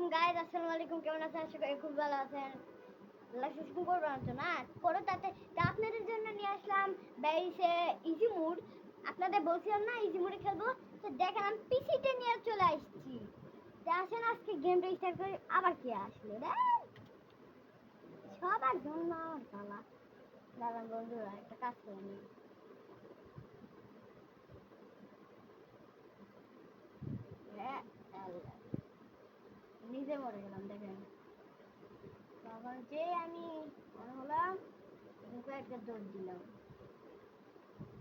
আলাইকুম গাইস, আসসালামু আলাইকুম। কেমন আছেন? আশা করি খুব ভালো আছেন। লাইক সাবস্ক্রাইব করবেন তো না পরে তাতে আপনাদের জন্য নিয়ে আসলাম বেইসে ইজি মুড। আপনাদের বলছিলাম না ইজি মুডে খেলবো, তো দেখেন আমি পিসিতে নিয়ে চলে আসছি। তো আসেন আজকে গেমটা স্টার্ট করি। আবার কি আসলো রে সবার জন্য বাবা দাদা বন্ধুরা একটা কাজ করে নি। নিজে মরে গেলাম দেখেন। তখন যে আমি মনে হলাম একটা দৌড় দিলাম।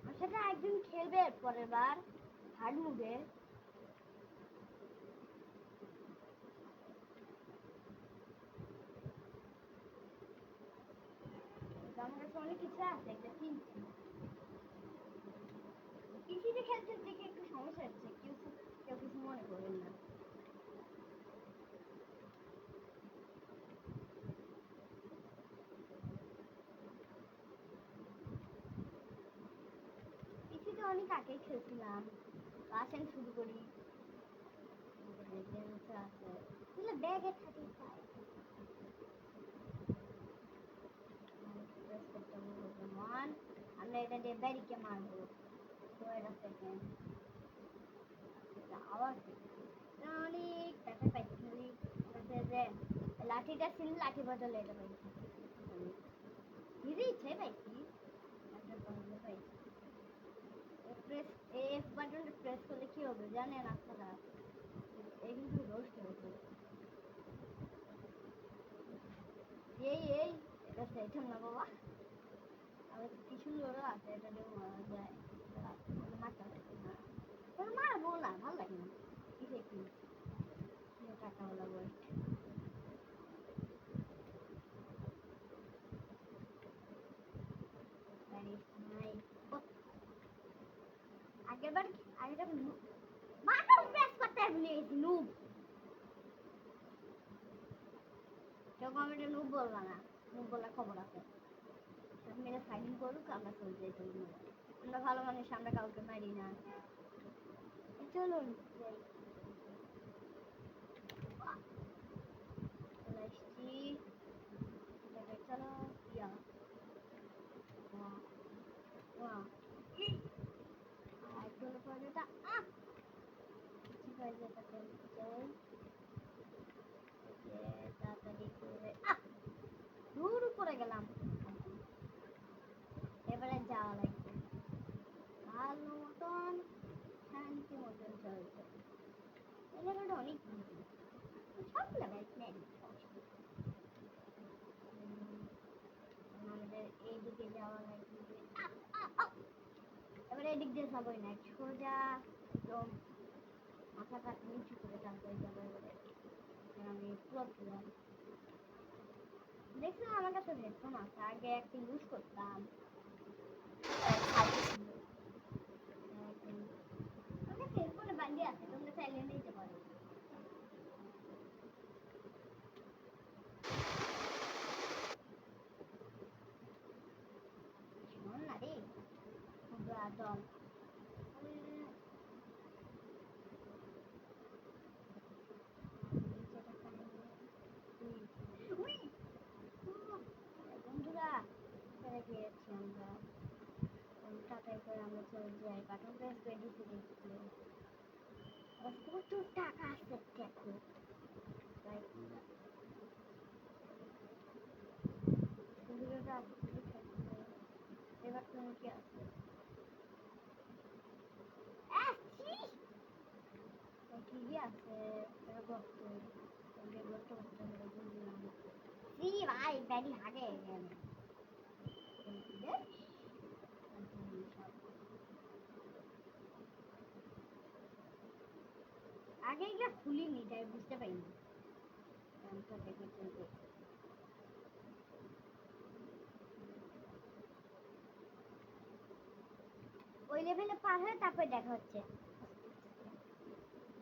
আমার সাথে একজন খেলবে পরের বার হার্ড মুডে। আমার কাছে অনেক কিছু আছে, একটা কিনছি। পিসিতে খেলতে দেখে একটু সমস্যা হচ্ছে, কেউ কিছু মনে করবেন না। পিসিতে অনেক আগেই খেলছিলাম। আসেন শুরু করি। আছে ব্যাগে থাকে আমরা এটা দিয়ে ব্যারিকে মারবো। আওয়াজ অনেক টাকা পাইছি। যে লাঠিটা ছিল, লাঠি বদলে এটা পাইছি। নিজে ইচ্ছে পাইছি। পাইছি প্রেস এফ বাটনটা প্রেস করলে কি হবে জানেন আপনারা? এই কিন্তু রোস্ট হয়েছে। এই এটা সেটাম না বাবা, আর কি সুন্দর আছে, এটা দিয়ে মারা যায়। মারতে পারছি না, মারবো না, ভালো লাগে না। কিসে কি টাকা হলো ওয়েট। আগেরবার বাটন প্রেস করতে ভুলে গেছি। নুব কেউ কমেন্টে নুব বলবা না, নুব বললে খবর আছে। মেরে ফাইটিং করুক, আমরা চলে যাই। আমরা ভালো মানুষ, আমরা কাউকে মারি না। চলুন যাই। চলে আসছি। চলো ইয়া চলো পর্যটা ঠিক হয়ে যেতে চাই। তাড়াতাড়ি করে দূর করে গেলাম। এবারে যাওয়া লাগবে ভালো মতন, শান্তি মতন চলছে। এলাকাটা অনেক সব লাগাই আমাদের এইদিকে যাওয়া লাগবে। এবারে এদিক দিয়ে যাবোই না, সোজা একদম মাথাটা নিচু করে তারপরে যাবো। এবারে আমি পুরো দেখছিলাম আমার কাছে হেডফোন আছে, আগে একটা ইউজ করতাম। হেডফোনে বান্ডি আছে, তোমরা চাইলে নিতে পারো। না রে দল বন্ধুরা গিয়েছি আমরা। টাকায় করে আমরা চলে যাই, বাটন প্রেস করে দিতে দেখছি প্রচুর টাকা আছে। দেখো এবার তুমি কি আছে কি আছে ভাই ব্যাডি হাগে আগে এগুলো খুলিনি তাই বুঝতে পারিনি। ওই লেভেলে পার হয়ে তারপরে দেখা হচ্ছে।